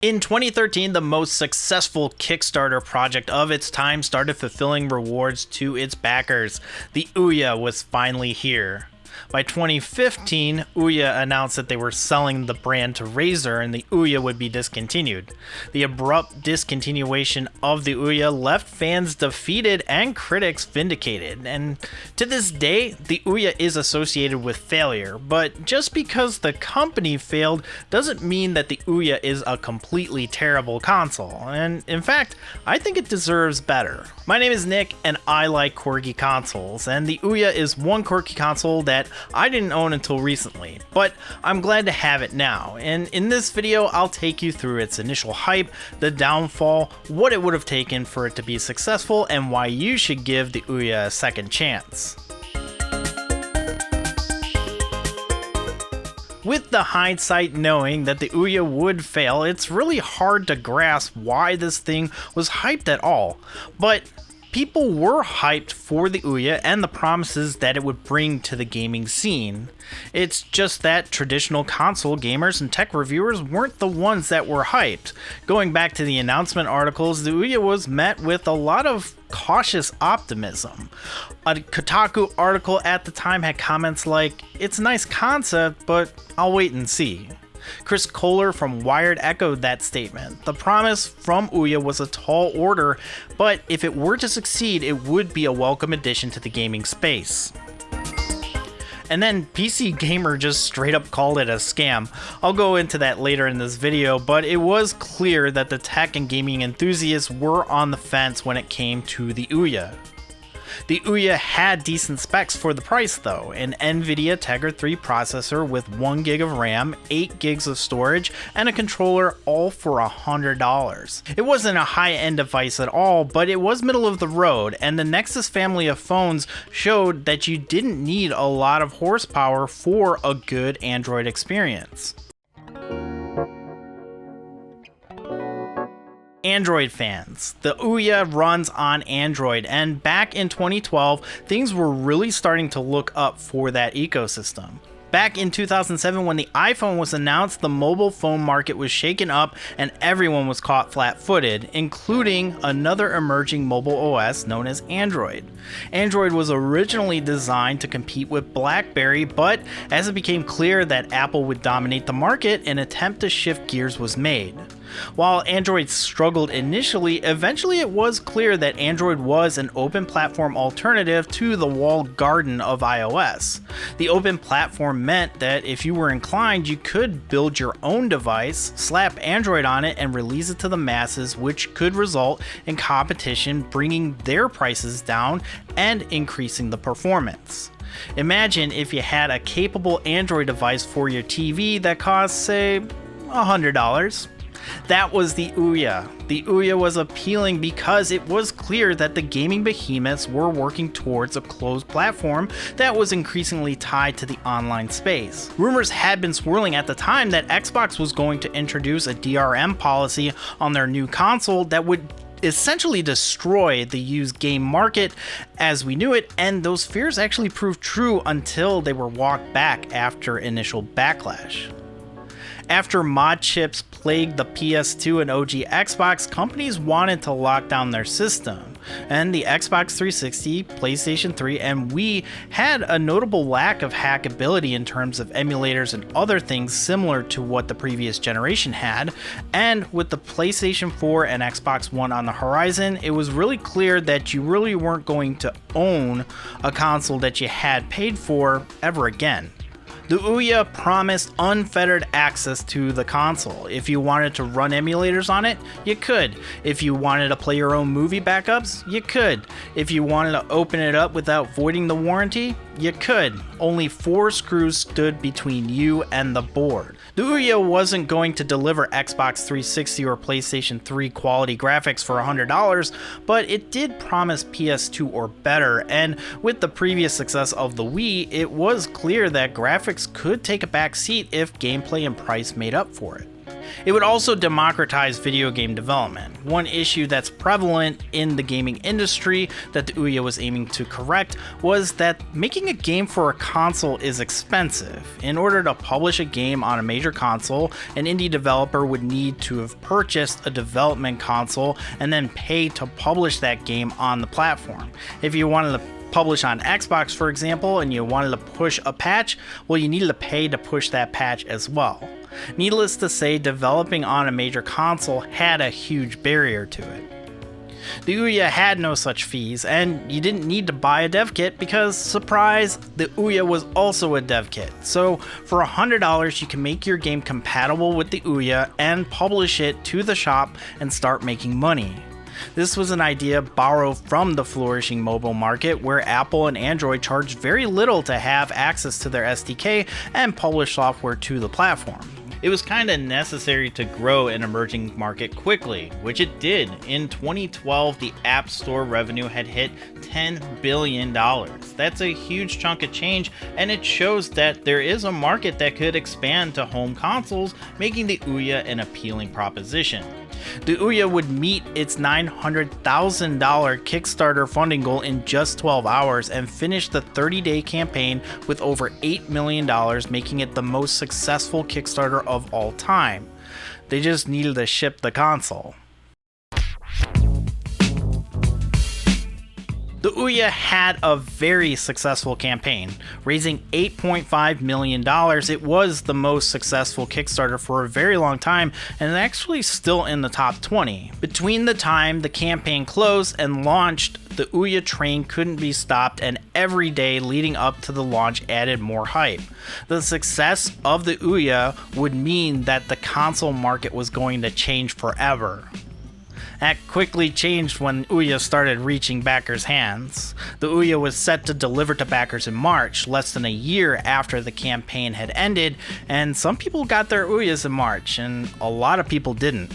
In 2013, the most successful Kickstarter project of its time started fulfilling rewards to its backers. The Ouya was finally here. By 2015, Ouya announced that they were selling the brand to Razer and the Ouya would be discontinued. The abrupt discontinuation of the Ouya left fans defeated and critics vindicated, and to this day, the Ouya is associated with failure, but just because the company failed doesn't mean that the Ouya is a completely terrible console, and in fact, I think it deserves better. My name is Nick, and I like quirky consoles, and the Ouya is one quirky console that I didn't own until recently, but I'm glad to have it now, and in this video I'll take you through its initial hype, the downfall, what it would have taken for it to be successful, and why you should give the Ouya a second chance. With the hindsight knowing that the Ouya would fail, it's really hard to grasp why this thing was hyped at all, but people were hyped for the Ouya and the promises that it would bring to the gaming scene. It's just that traditional console gamers and tech reviewers weren't the ones that were hyped. Going back to the announcement articles, the Ouya was met with a lot of cautious optimism. A Kotaku article at the time had comments like, "It's a nice concept, but I'll wait and see." Chris Kohler from Wired echoed that statement. The promise from Ouya was a tall order, but if it were to succeed, it would be a welcome addition to the gaming space. And then PC Gamer just straight up called it a scam. I'll go into that later in this video, but it was clear that the tech and gaming enthusiasts were on the fence when it came to the Ouya. The Ouya had decent specs for the price though, an NVIDIA Tegra 3 processor with 1 gig of RAM, 8 gigs of storage, and a controller, all for $100. It wasn't a high-end device at all, but it was middle of the road, and the Nexus family of phones showed that you didn't need a lot of horsepower for a good Android experience. Android fans. The Ouya runs on Android, and back in 2012, things were really starting to look up for that ecosystem. Back in 2007, when the iPhone was announced, the mobile phone market was shaken up and everyone was caught flat-footed, including another emerging mobile OS known as Android. Android was originally designed to compete with BlackBerry, but as it became clear that Apple would dominate the market, an attempt to shift gears was made. While Android struggled initially, eventually it was clear that Android was an open platform alternative to the walled garden of iOS. The open platform meant that if you were inclined, you could build your own device, slap Android on it, and release it to the masses, which could result in competition bringing their prices down and increasing the performance. Imagine if you had a capable Android device for your TV that cost, say, $100. That was the Ouya. The Ouya was appealing because it was clear that the gaming behemoths were working towards a closed platform that was increasingly tied to the online space. Rumors had been swirling at the time that Xbox was going to introduce a DRM policy on their new console that would essentially destroy the used game market as we knew it, and those fears actually proved true until they were walked back after initial backlash. After mod chips plagued the PS2 and OG Xbox, companies wanted to lock down their system, and the Xbox 360, PlayStation 3, and Wii had a notable lack of hackability in terms of emulators and other things similar to what the previous generation had, and with the PlayStation 4 and Xbox One on the horizon, it was really clear that you really weren't going to own a console that you had paid for ever again. The Ouya promised unfettered access to the console. If you wanted to run emulators on it, you could. If you wanted to play your own movie backups, you could. If you wanted to open it up without voiding the warranty, you could. Only 4 screws stood between you and the board. The Ouya wasn't going to deliver Xbox 360 or PlayStation 3 quality graphics for $100, but it did promise PS2 or better, and with the previous success of the Wii, it was clear that graphics could take a back seat if gameplay and price made up for it. It would also democratize video game development. One issue that's prevalent in the gaming industry that the Ouya was aiming to correct was that making a game for a console is expensive. In order to publish a game on a major console, an indie developer would need to have purchased a development console and then pay to publish that game on the platform. If you wanted to publish on Xbox, for example, and you wanted to push a patch, well, you needed to pay to push that patch as well. Needless to say, developing on a major console had a huge barrier to it. The Ouya had no such fees, and you didn't need to buy a dev kit because, surprise, the Ouya was also a dev kit. So for $100 you can make your game compatible with the Ouya and publish it to the shop and start making money. This was an idea borrowed from the flourishing mobile market where Apple and Android charged very little to have access to their SDK and publish software to the platform. It was kinda necessary to grow an emerging market quickly, which it did. In 2012, the App Store revenue had hit $10 billion. That's a huge chunk of change, and it shows that there is a market that could expand to home consoles, making the Ouya an appealing proposition. The Ouya would meet its $900,000 Kickstarter funding goal in just 12 hours and finish the 30-day campaign with over $8 million, making it the most successful Kickstarter of all time. They just needed to ship the console. The Ouya had a very successful campaign, raising $8.5 million. It was the most successful Kickstarter for a very long time, and actually still in the top 20. Between the time the campaign closed and launched, the Ouya train couldn't be stopped, and every day leading up to the launch added more hype. The success of the Ouya would mean that the console market was going to change forever. That quickly changed when Ouya started reaching backers' hands. The Ouya was set to deliver to backers in March, less than a year after the campaign had ended, and some people got their Ouyas in March, and a lot of people didn't.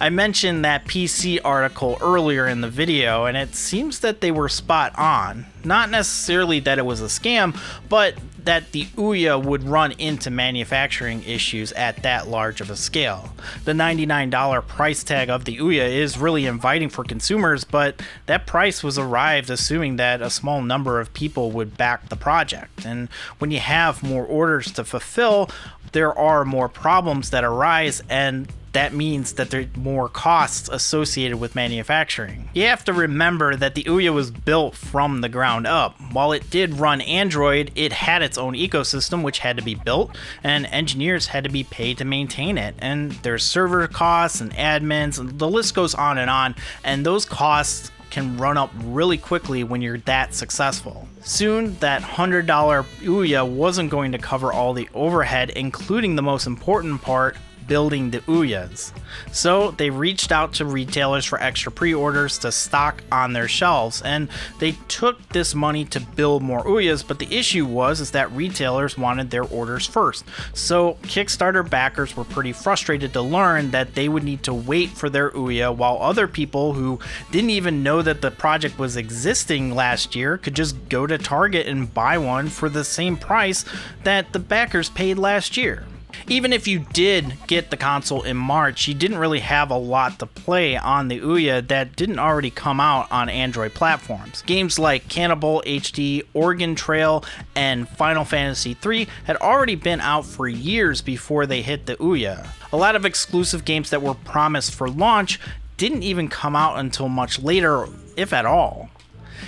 I mentioned that PC article earlier in the video, and it seems that they were spot on. Not necessarily that it was a scam, but that the Ouya would run into manufacturing issues at that large of a scale. The $99 price tag of the Ouya is really inviting for consumers, but that price was arrived assuming that a small number of people would back the project. And when you have more orders to fulfill, there are more problems that arise, and that means that there are more costs associated with manufacturing. You have to remember that the Ouya was built from the ground up. While it did run Android, it had its own ecosystem which had to be built, and engineers had to be paid to maintain it. And there's server costs and admins, and the list goes on, and those costs can run up really quickly when you're that successful. Soon, that $100 Ouya wasn't going to cover all the overhead, including the most important part, building the Ouyas. So they reached out to retailers for extra pre-orders to stock on their shelves, and they took this money to build more Ouyas, but the issue was that retailers wanted their orders first. So Kickstarter backers were pretty frustrated to learn that they would need to wait for their Ouya, while other people who didn't even know that the project was existing last year could just go to Target and buy one for the same price that the backers paid last year. Even if you did get the console in March, you didn't really have a lot to play on the Ouya that didn't already come out on Android platforms. Games like Cannibal HD, Oregon Trail, and Final Fantasy III had already been out for years before they hit the Ouya. A lot of exclusive games that were promised for launch didn't even come out until much later, if at all.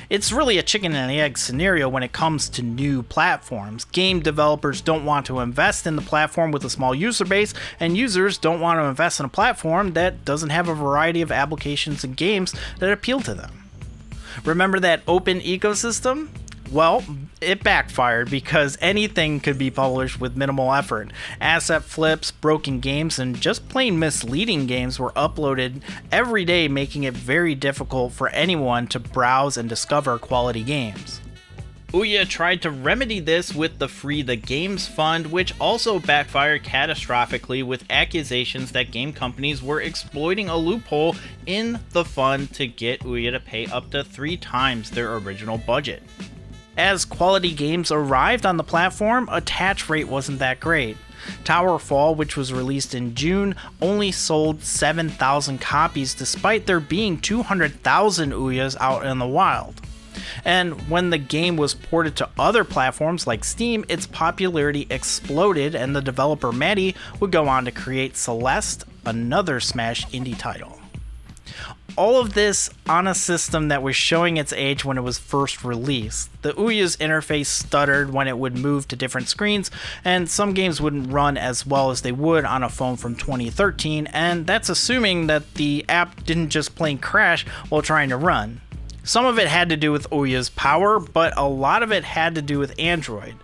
It's really a chicken and egg scenario when it comes to new platforms. Game developers don't want to invest in the platform with a small user base, and users don't want to invest in a platform that doesn't have a variety of applications and games that appeal to them. Remember that open ecosystem? Well, it backfired because anything could be published with minimal effort. Asset flips, broken games, and just plain misleading games were uploaded every day, making it very difficult for anyone to browse and discover quality games. Ouya tried to remedy this with the Free the Games Fund, which also backfired catastrophically with accusations that game companies were exploiting a loophole in the fund to get Ouya to pay up to 3 times their original budget. As quality games arrived on the platform, attach rate wasn't that great. Towerfall, which was released in June, only sold 7,000 copies despite there being 200,000 Ouyas out in the wild. And when the game was ported to other platforms like Steam, its popularity exploded, and the developer Maddie would go on to create Celeste, another Smash indie title. All of this on a system that was showing its age when it was first released. The Ouya's interface stuttered when it would move to different screens, and some games wouldn't run as well as they would on a phone from 2013, and that's assuming that the app didn't just plain crash while trying to run. Some of it had to do with Ouya's power, but a lot of it had to do with Android.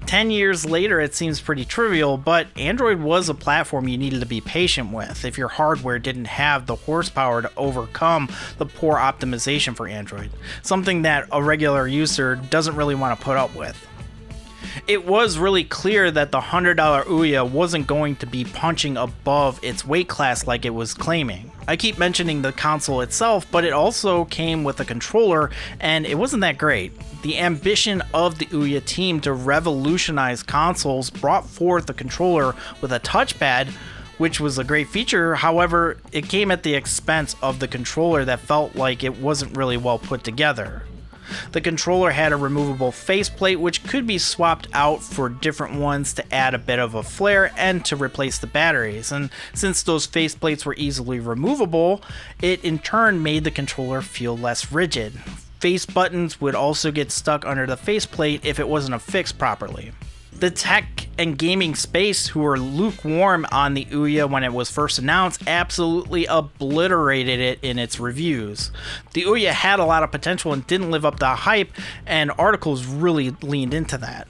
10 years later, it seems pretty trivial, but Android was a platform you needed to be patient with if your hardware didn't have the horsepower to overcome the poor optimization for Android, something that a regular user doesn't really want to put up with. It was really clear that the $100 Ouya wasn't going to be punching above its weight class like it was claiming. I keep mentioning the console itself, but it also came with a controller, and it wasn't that great. The ambition of the Ouya team to revolutionize consoles brought forth a controller with a touchpad, which was a great feature. However, it came at the expense of the controller that felt like it wasn't really well put together. The controller had a removable faceplate which could be swapped out for different ones to add a bit of a flair and to replace the batteries, and since those faceplates were easily removable, it in turn made the controller feel less rigid. Face buttons would also get stuck under the faceplate if it wasn't affixed properly. The tech and gaming space, who were lukewarm on the Ouya when it was first announced, absolutely obliterated it in its reviews. The Ouya had a lot of potential and didn't live up to the hype, and articles really leaned into that.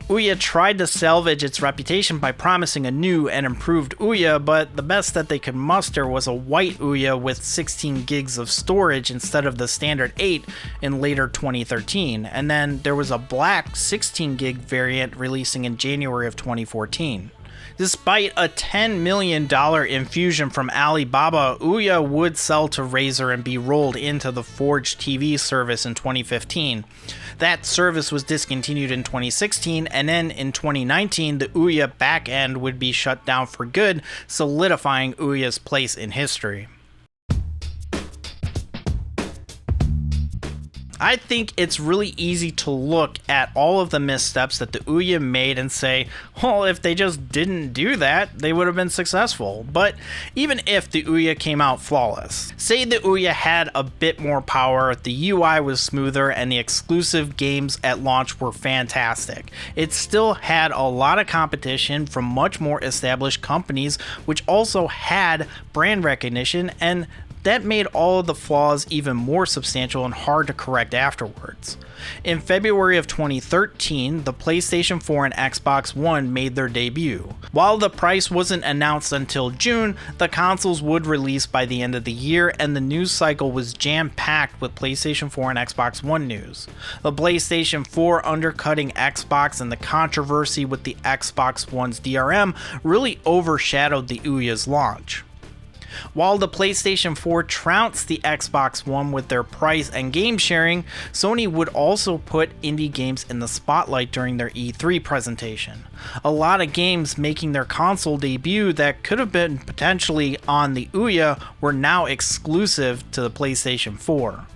Ouya tried to salvage its reputation by promising a new and improved Ouya, but the best that they could muster was a white Ouya with 16 gigs of storage instead of the standard 8 in later 2013, and then there was a black 16 gig variant releasing in January of 2014. Despite a $10 million infusion from Alibaba, Ouya would sell to Razer and be rolled into the Forge TV service in 2015. That service was discontinued in 2016, and then in 2019, the Ouya backend would be shut down for good, solidifying Ouya's place in history. I think it's really easy to look at all of the missteps that the Ouya made and say, well, if they just didn't do that, they would have been successful. But even if the Ouya came out flawless, say the Ouya had a bit more power, the UI was smoother, and the exclusive games at launch were fantastic, it still had a lot of competition from much more established companies, which also had brand recognition, and that made all of the flaws even more substantial and hard to correct afterwards. In February of 2013, the PlayStation 4 and Xbox One made their debut. While the price wasn't announced until June, the consoles would release by the end of the year, and the news cycle was jam-packed with PlayStation 4 and Xbox One news. The PlayStation 4 undercutting Xbox and the controversy with the Xbox One's DRM really overshadowed the Ouya's launch. While the PlayStation 4 trounced the Xbox One with their price and game sharing, Sony would also put indie games in the spotlight during their E3 presentation. A lot of games making their console debut that could have been potentially on the Ouya were now exclusive to the PlayStation 4.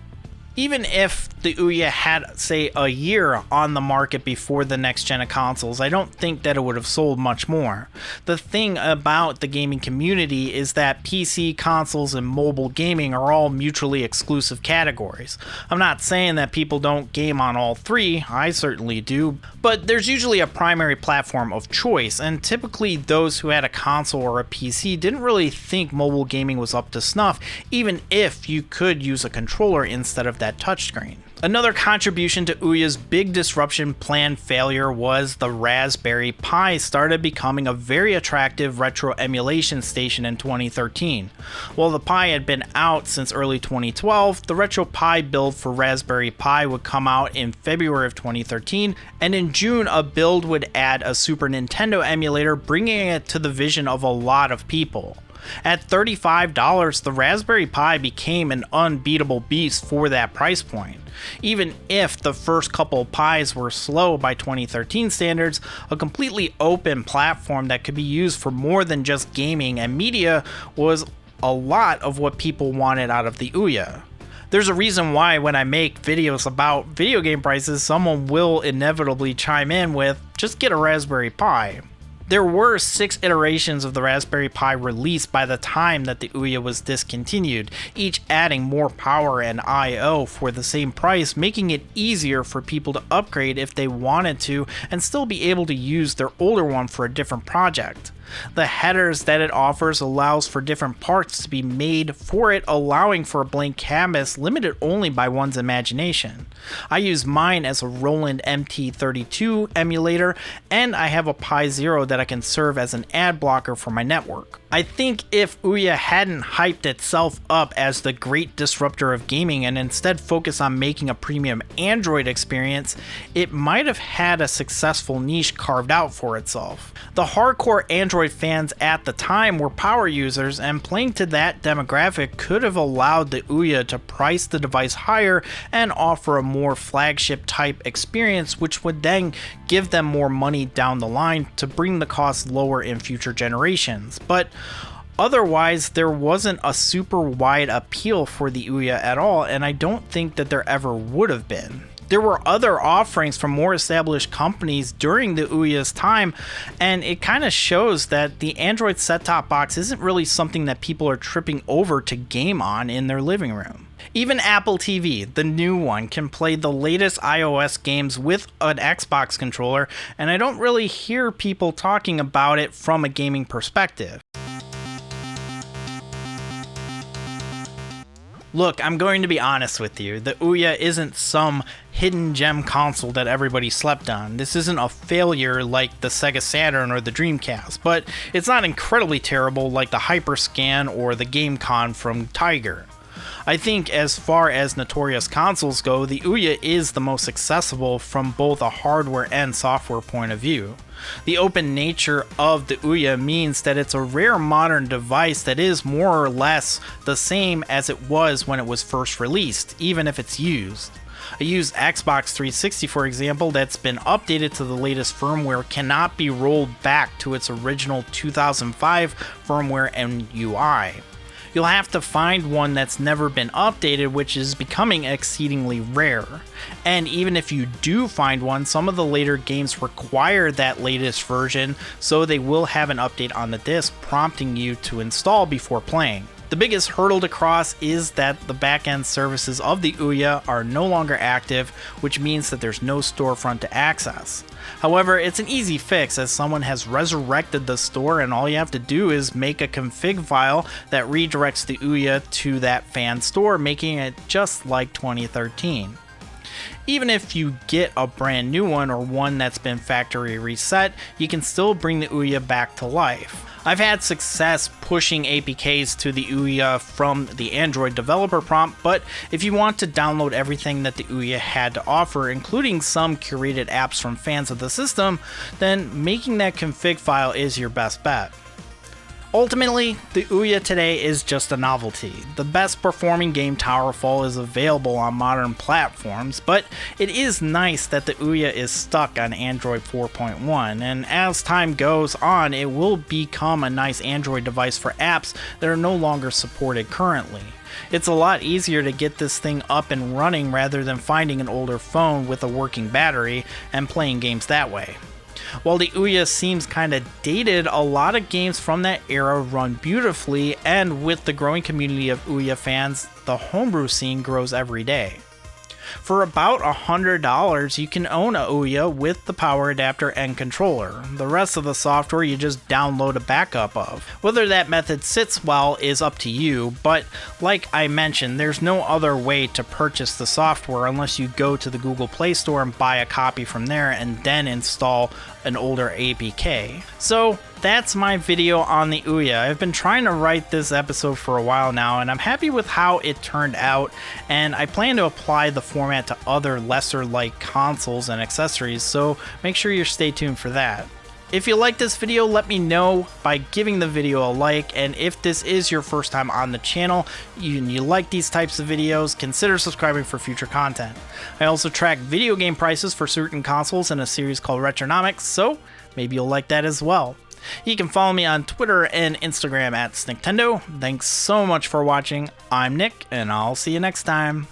Even if the Ouya had, say, a year on the market before the next gen of consoles, I don't think that it would have sold much more. The thing about the gaming community is that PC, consoles, and mobile gaming are all mutually exclusive categories. I'm not saying that people don't game on all three, I certainly do, but there's usually a primary platform of choice, and typically those who had a console or a PC didn't really think mobile gaming was up to snuff, even if you could use a controller instead of that touchscreen. Another contribution to Ouya's big disruption plan failure was the Raspberry Pi started becoming a very attractive retro emulation station in 2013. While the Pi had been out since early 2012, the Retro Pi build for Raspberry Pi would come out in February of 2013, and in June a build would add a Super Nintendo emulator, bringing it to the vision of a lot of people. At $35, the Raspberry Pi became an unbeatable beast for that price point. Even if the first couple Pis were slow by 2013 standards, a completely open platform that could be used for more than just gaming and media was a lot of what people wanted out of the Ouya. There's a reason why when I make videos about video game prices, someone will inevitably chime in with, just get a Raspberry Pi. There were 6 iterations of the Raspberry Pi released by the time that the Ouya was discontinued, each adding more power and I/O for the same price, making it easier for people to upgrade if they wanted to and still be able to use their older one for a different project. The headers that it offers allows for different parts to be made for it, allowing for a blank canvas limited only by one's imagination. I use mine as a Roland MT32 emulator, and I have a Pi Zero that I can serve as an ad blocker for my network. I think if Ouya hadn't hyped itself up as the great disruptor of gaming and instead focused on making a premium Android experience, it might have had a successful niche carved out for itself. The hardcore Android fans at the time were power users, and playing to that demographic could have allowed the Ouya to price the device higher and offer a more flagship type experience, which would then give them more money down the line to bring the cost lower in future generations. But otherwise, there wasn't a super wide appeal for the Ouya at all, and I don't think that there ever would have been. There were other offerings from more established companies during the Ouya's time, and it kind of shows that the Android set-top box isn't really something that people are tripping over to game on in their living room. Even Apple TV, the new one, can play the latest iOS games with an Xbox controller, and I don't really hear people talking about it from a gaming perspective. Look, I'm going to be honest with you. The Ouya isn't some hidden gem console that everybody slept on. This isn't a failure like the Sega Saturn or the Dreamcast, but it's not incredibly terrible like the Hyperscan or the GameCon from Tiger. I think as far as notorious consoles go, the Ouya is the most accessible from both a hardware and software point of view. The open nature of the Ouya means that it's a rare modern device that is more or less the same as it was when it was first released, even if it's used. A used Xbox 360, for example, that's been updated to the latest firmware cannot be rolled back to its original 2005 firmware and UI. You'll have to find one that's never been updated, which is becoming exceedingly rare. And even if you do find one, some of the later games require that latest version, so they will have an update on the disc prompting you to install before playing. The biggest hurdle to cross is that the back-end services of the Ouya are no longer active, which means that there's no storefront to access. However, it's an easy fix as someone has resurrected the store, and all you have to do is make a config file that redirects the Ouya to that fan store, making it just like 2013. Even if you get a brand new one or one that's been factory reset, you can still bring the Ouya back to life. I've had success pushing APKs to the Ouya from the Android developer prompt, but if you want to download everything that the Ouya had to offer, including some curated apps from fans of the system, then making that config file is your best bet. Ultimately, the Ouya today is just a novelty. The best performing game, Towerfall, is available on modern platforms, but it is nice that the Ouya is stuck on Android 4.1, and as time goes on, it will become a nice Android device for apps that are no longer supported currently. It's a lot easier to get this thing up and running rather than finding an older phone with a working battery and playing games that way. While the Ouya seems kinda dated, a lot of games from that era run beautifully, and with the growing community of Ouya fans, the homebrew scene grows every day. For about $100, you can own a Ouya with the power adapter and controller. The rest of the software you just download a backup of. Whether that method sits well is up to you, but like I mentioned, there's no other way to purchase the software unless you go to the Google Play Store and buy a copy from there and then install an older APK. So that's my video on the Ouya. I've been trying to write this episode for a while now, and I'm happy with how it turned out, and I plan to apply the format to other lesser like consoles and accessories, so make sure you stay tuned for that. If you like this video, let me know by giving the video a like, and if this is your first time on the channel and you like these types of videos, consider subscribing for future content. I also track video game prices for certain consoles in a series called Retronomics, so maybe you'll like that as well. You can follow me on Twitter and Instagram at snicktendo. Thanks so much for watching. I'm Nick, and I'll see you next time.